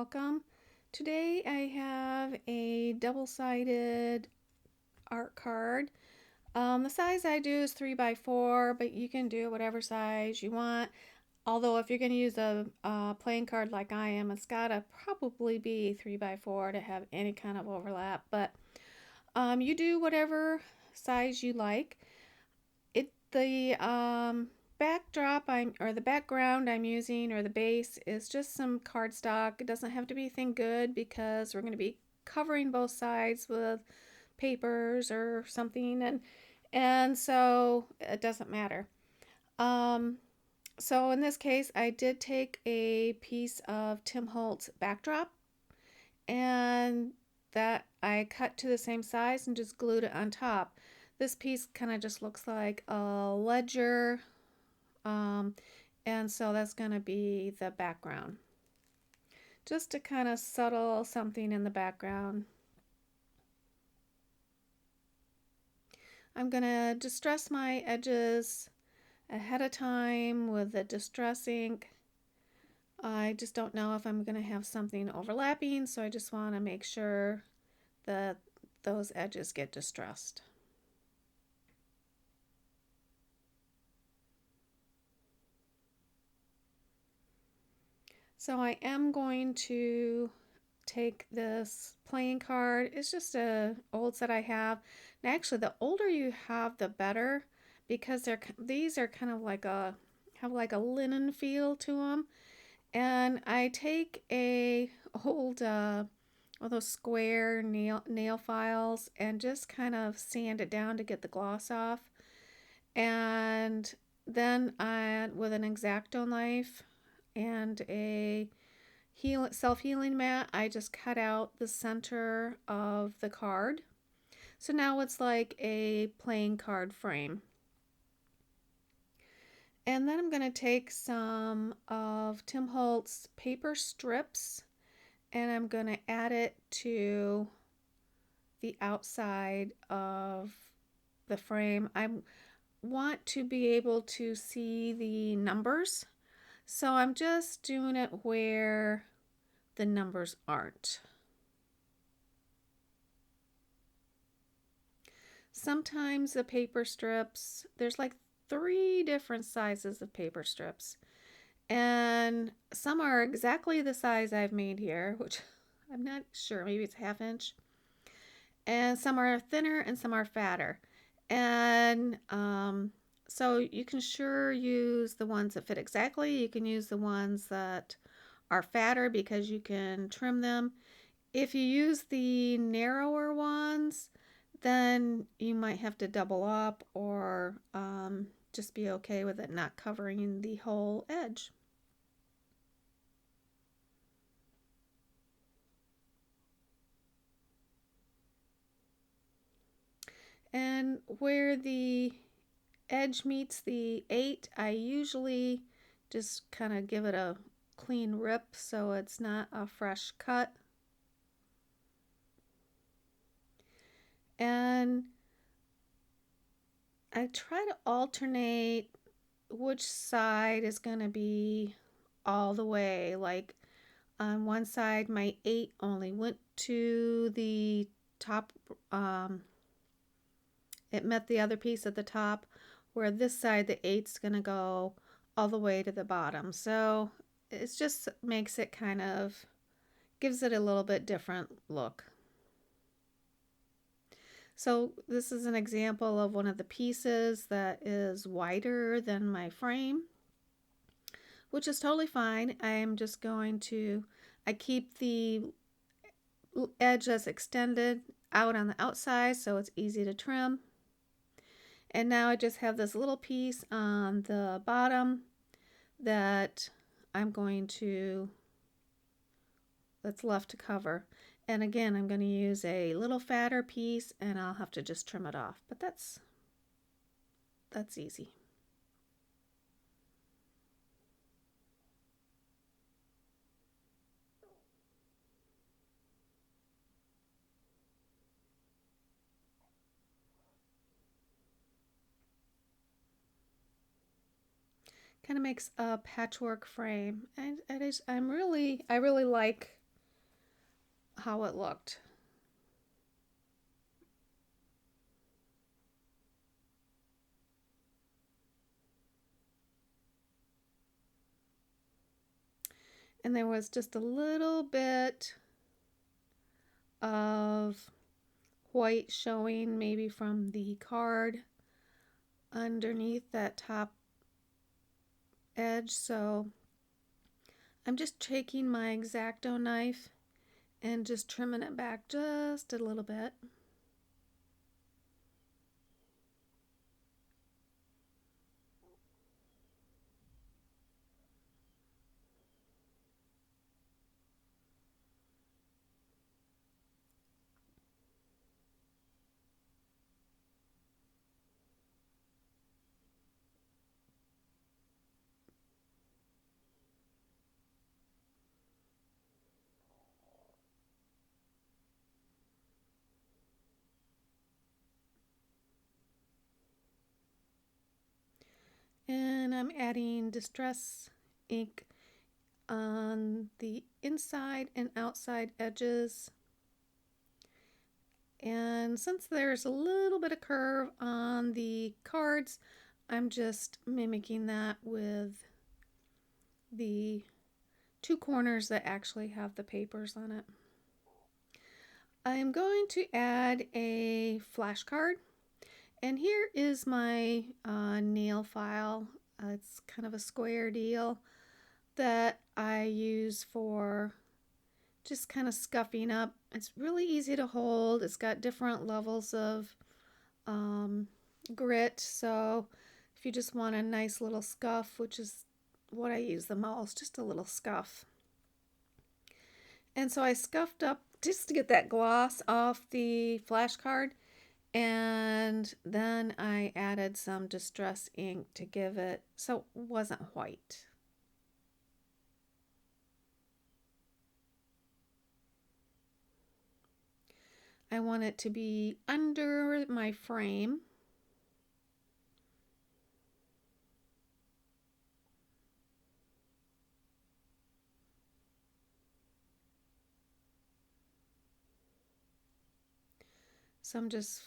welcome. Today I have a double-sided art card. The size I do is 3 by 4, but you can do whatever size you want. Although if you're going to use a playing card like I am, it's got to probably be 3 by 4 to have any kind of overlap. But you do whatever size you like. The the background I'm using, or the base, is just some cardstock. It doesn't have to be anything good because we're going to be covering both sides with papers or something, and so it doesn't matter. Um, so in this case, I did take a piece of Tim Holtz backdrop, and that I cut to the same size and just glued it on top. This piece kind of just looks like a ledger, um, and so that's going to be the background. Just to kind of subtle something in the background. I'm going to distress my edges ahead of time with the distress ink. I just don't know if I'm going to have something overlapping, so I just want to make sure that those edges get distressed. So I am going to take this playing card. It's just a old set I have. And actually, the older you have, the better, because these are kind of like have like a linen feel to them. And I take a old all those square nail files and just kind of sand it down to get the gloss off. And then with an X-Acto knife and a self-healing mat, I just cut out the center of the card. So now it's like a playing card frame. And then I'm going to take some of Tim Holtz paper strips and I'm going to add it to the outside of the frame. I want to be able to see the numbers, so I'm just doing it where the numbers aren't. Sometimes the paper strips, there's like 3 different sizes of paper strips, and some are exactly the size I've made here, which I'm not sure, maybe it's 1/2 inch, and some are thinner and some are fatter. And so you can sure use the ones that fit exactly. You can use the ones that are fatter because you can trim them. If you use the narrower ones, then you might have to double up, or just be okay with it not covering the whole edge. And where the edge meets the 8, I usually just kind of give it a clean rip so it's not a fresh cut. And I try to alternate which side is going to be all the way. Like on one side, my 8 only went to the top, it met the other piece at the top, where this side, the 8's going to go all the way to the bottom. So it just makes it kind of, gives it a little bit different look. So this is an example of one of the pieces that is wider than my frame, which is totally fine. I am just going to, I keep the edge that's extended out on the outside so it's easy to trim. And now I just have this little piece on the bottom that I'm going to, that's left to cover. And again, I'm going to use a little fatter piece and I'll have to just trim it off. But that's easy. Kind of makes a patchwork frame, and I really like how it looked. And there was just a little bit of white showing maybe from the card underneath that top edge. So I'm just taking my X-Acto knife and just trimming it back just a little bit. And I'm adding distress ink on the inside and outside edges. And since there's a little bit of curve on the cards, I'm just mimicking that with the two corners that actually have the papers on it. I'm going to add a flashcard, and here is my nail file. It's kind of a square deal that I use for just kind of scuffing up. It's really easy to hold. It's got different levels of grit, so if you just want a nice little scuff, which is what I use the most, just a little scuff. And so I scuffed up just to get that gloss off the flashcard, and then I added some distress ink to give it so it wasn't white. I want it to be under my frame. So I'm just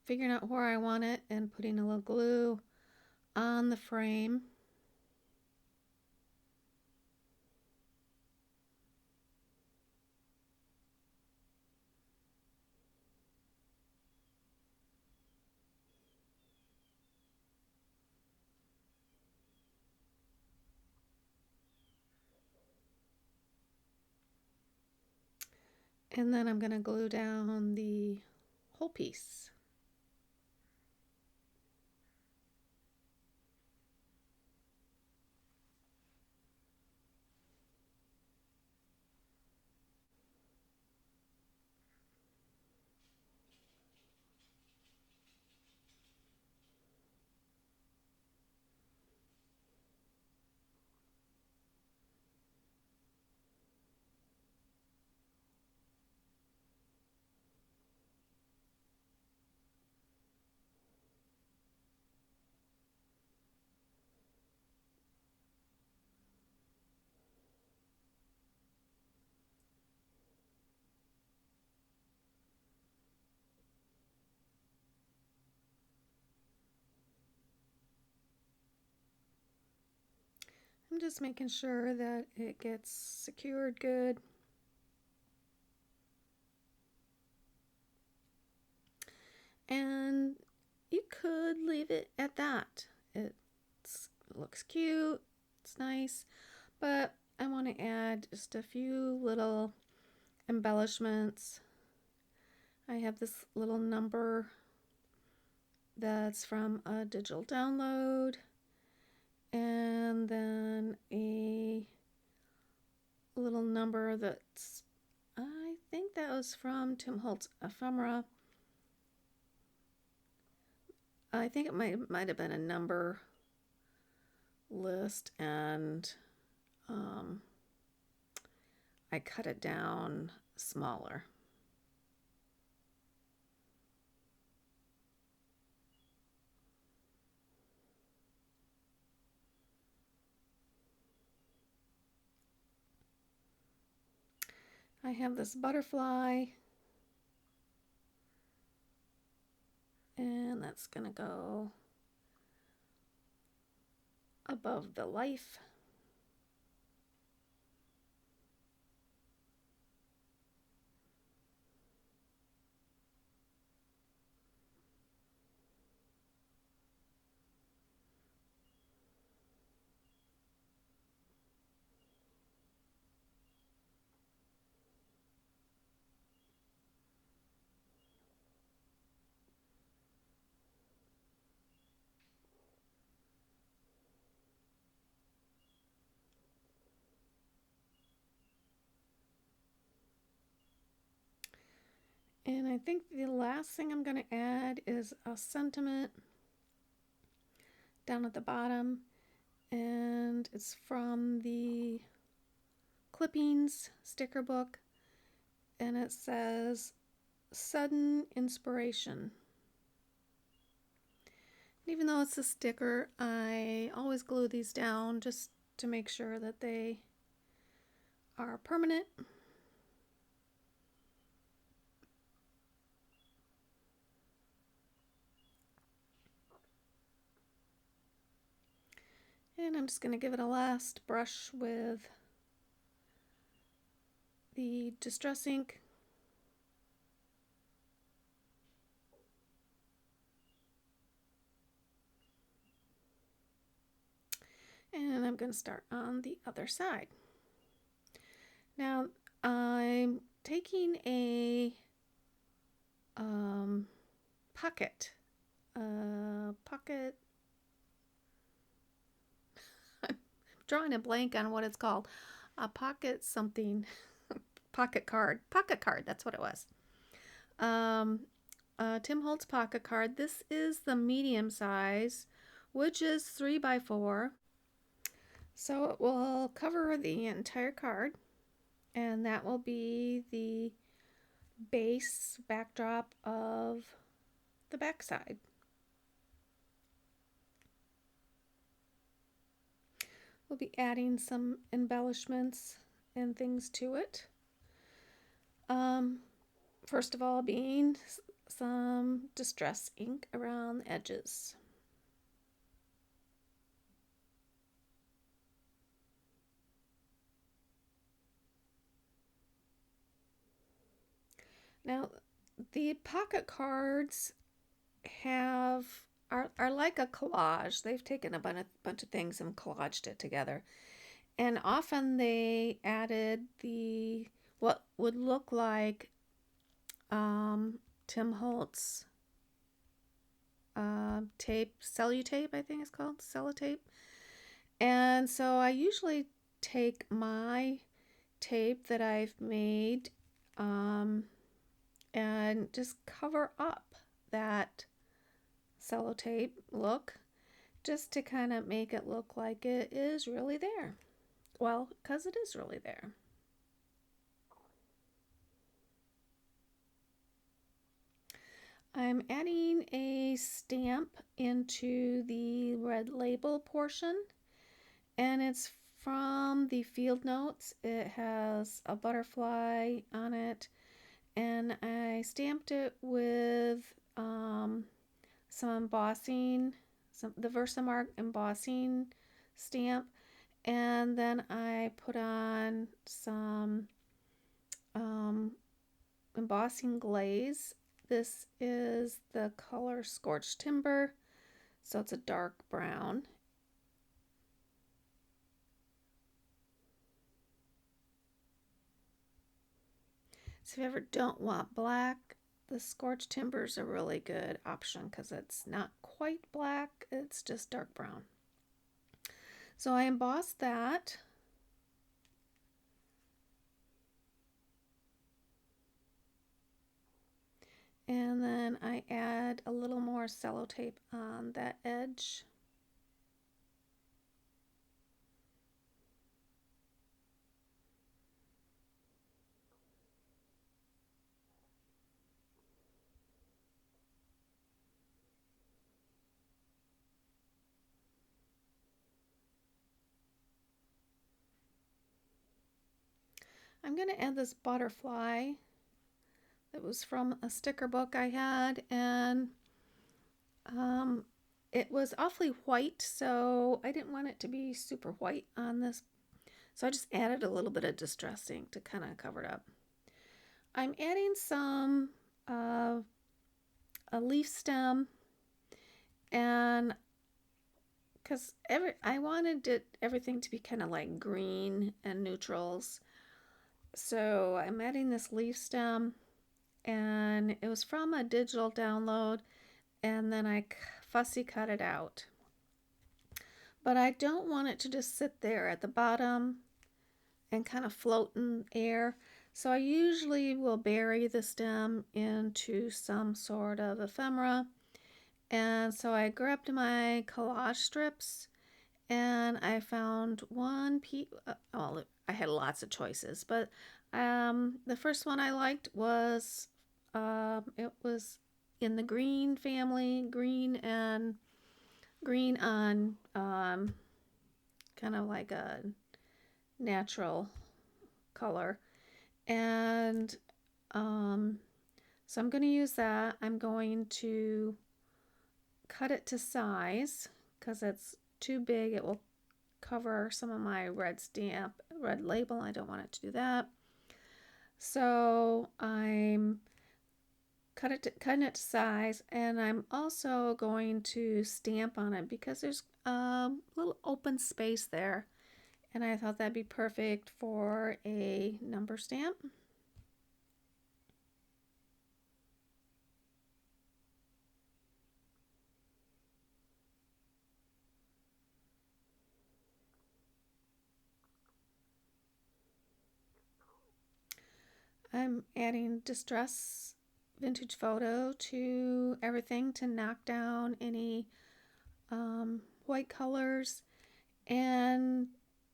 figuring out where I want it and putting a little glue on the frame. And then I'm going to glue down the whole piece. I'm just making sure that it gets secured good. And you could leave it at that. It looks cute, it's nice, but I want to add just a few little embellishments. I have this little number that's from a digital download, and then a little number that's, I think that was from Tim Holtz Ephemera. I think it might have been a number list, and I cut it down smaller. I I have this butterfly, and that's going to go above the life. And I think the last thing I'm going to add is a sentiment down at the bottom, and it's from the Clippings sticker book, and it says sudden inspiration. Even though it's a sticker, I always glue these down just to make sure that they are permanent. And I'm just going to give it a last brush with the Distress ink. And I'm going to start on the other side. Now I'm taking a pocket. I'm drawing a blank on what it's called. A pocket something. Pocket card. That's what it was. Tim Holtz pocket card. This is the medium size, which is 3x4. So it will cover the entire card, and that will be the base backdrop of the back side. We'll be adding some embellishments and things to it. First of all, being some Distress ink around the edges. Now, the pocket cards are like a collage. They've taken a bunch of things and collaged it together. And often they added what would look like Tim Holtz tape, cellulotape, I think it's called, cellotape. And so I usually take my tape that I've made and just cover up that sellotape look, just to kind of make it look like it is really there. Well, because it is really there. I'm adding a stamp into the red label portion, and it's from the field notes. It has a butterfly on it, and I stamped it with some embossing, the Versamark embossing stamp, and then I put on some embossing glaze. This is the color Scorched Timber, so it's a dark brown. So if you ever don't want black, the Scorched Timber is a really good option because it's not quite black, it's just dark brown. So I embossed that. And then I add a little more sellotape on that edge. I'm going to add this butterfly that was from a sticker book I had, and um, it was awfully white, so I didn't want it to be super white on this. So I just added a little bit of distress ink to kind of cover it up. I'm adding some a leaf stem, and because I wanted everything to be kind of like green and neutrals, so I'm adding this leaf stem, and it was from a digital download, and then I fussy cut it out. But I don't want it to just sit there at the bottom and kind of float in air. So I usually will bury the stem into some sort of ephemera. And so I grabbed my collage strips, and I found one piece. Well, I had lots of choices, but the first one I liked was it was in the green family, green on kind of like a natural color, and so I'm going to use that. I'm going to cut it to size because it's too big. It will cover some of my red label. I don't want it to do that. So I'm cutting it to size, and I'm also going to stamp on it because there's a little open space there, and I thought that'd be perfect for a number stamp. I'm adding Distress Vintage Photo to everything to knock down any white colors and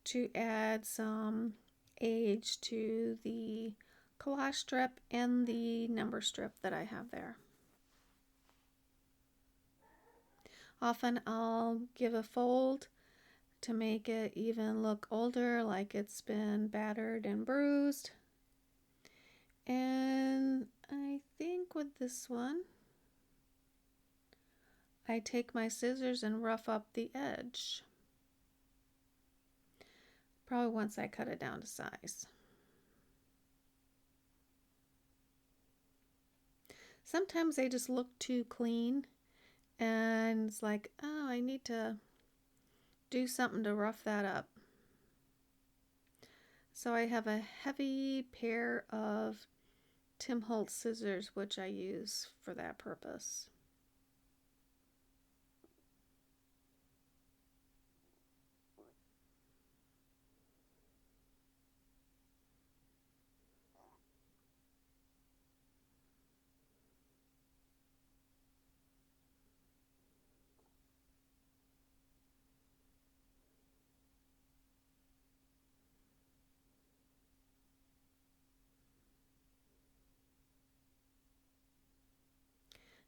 to add some age to the collage strip and the number strip that I have there. Often I'll give a fold to make it even look older, like it's been battered and bruised. And I think with this one, I take my scissors and rough up the edge. Probably once I cut it down to size. Sometimes they just look too clean, and it's like, oh, I need to do something to rough that up. So I have a heavy pair of Tim Holtz scissors, which I use for that purpose.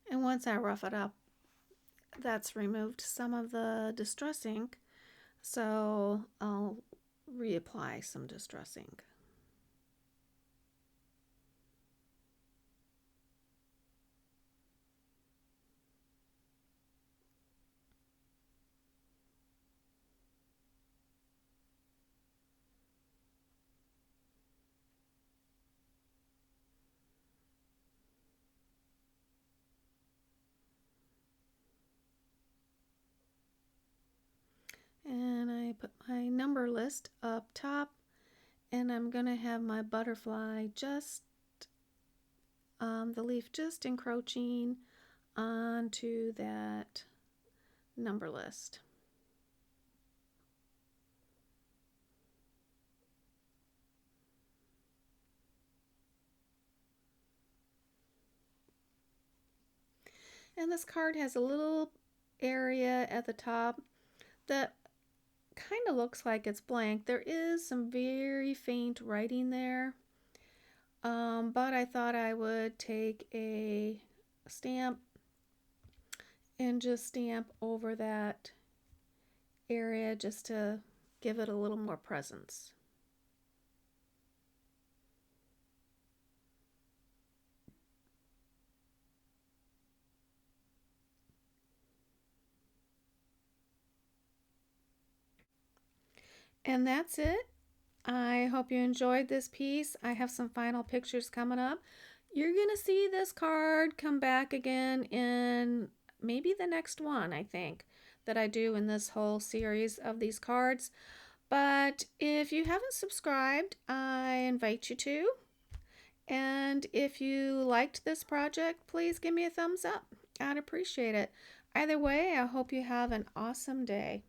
And once I rough it up, that's removed some of the distress ink, so I'll reapply some distress ink. And I put my number list up top, and I'm going to have my butterfly just the leaf just encroaching onto that number list. And this card has a little area at the top that kind of looks like it's blank. There is some very faint writing there, but I thought I would take a stamp and just stamp over that area just to give it a little more presence. And that's it. I hope you enjoyed this piece. I have some final pictures coming up. You're going to see this card come back again in maybe the next one, I think, that I do in this whole series of these cards. But if you haven't subscribed, I invite you to. And if you liked this project, please give me a thumbs up. I'd appreciate it. Either way, I hope you have an awesome day.